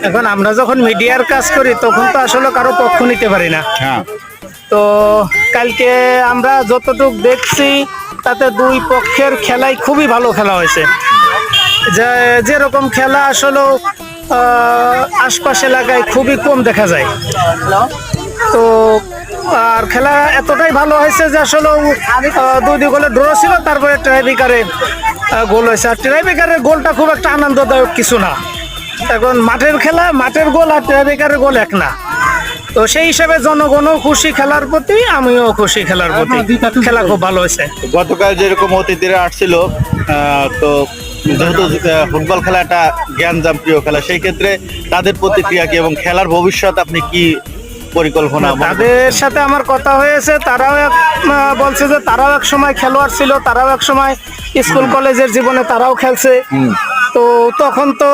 এখন আমরা যখন মিডিয়ার কাজ করি তখন তো আসলে কারো পক্ষ নিতে পারি না। হ্যাঁ, তো কালকে আমরা যতটুকু দেখছি তাতে দুই পক্ষের খেলাই খুবই ভালো খেলা হয়েছে। যেরকম খেলা আসলে আশপাশ এলাকায় খুবই কম দেখা যায়। তো আর খেলা এতটাই ভালো হয়েছে যে আসলে দুই গোলে ড্র ছিল, তারপরে ট্রাইব্রেকারে গোল হয়েছে। আর ট্রাইব্রেকারের গোলটা খুব একটা আনন্দদায়ক কিছু না। এখন মাঠের খেলা, মাঠের গোল আর ট্রাইব্রেকারের গোল এক না। তো সেই হিসাবে জনগণও খুশি খেলার প্রতি, আমিও খুশি খেলার প্রতি। খেলা খুব ভালো হয়েছে। গতকাল যেরকম অতিথিরা আসছিল, তো যেহেতু ফুটবল খেলাটা জ্ঞানজাম প্রিয় খেলা, সেই ক্ষেত্রে তাদের প্রতিক্রিয়া কি এবং খেলার ভবিষ্যৎ আপনি কি পরিকল্পনা? তাদের সাথে আমার কথা হয়েছে, তারাও বলছে যে তারাও এক সময় খেলোয়াড় ছিল, তারাও এক সময় স্কুল কলেজের জীবনে তারাও খেলছে। তো তখন তো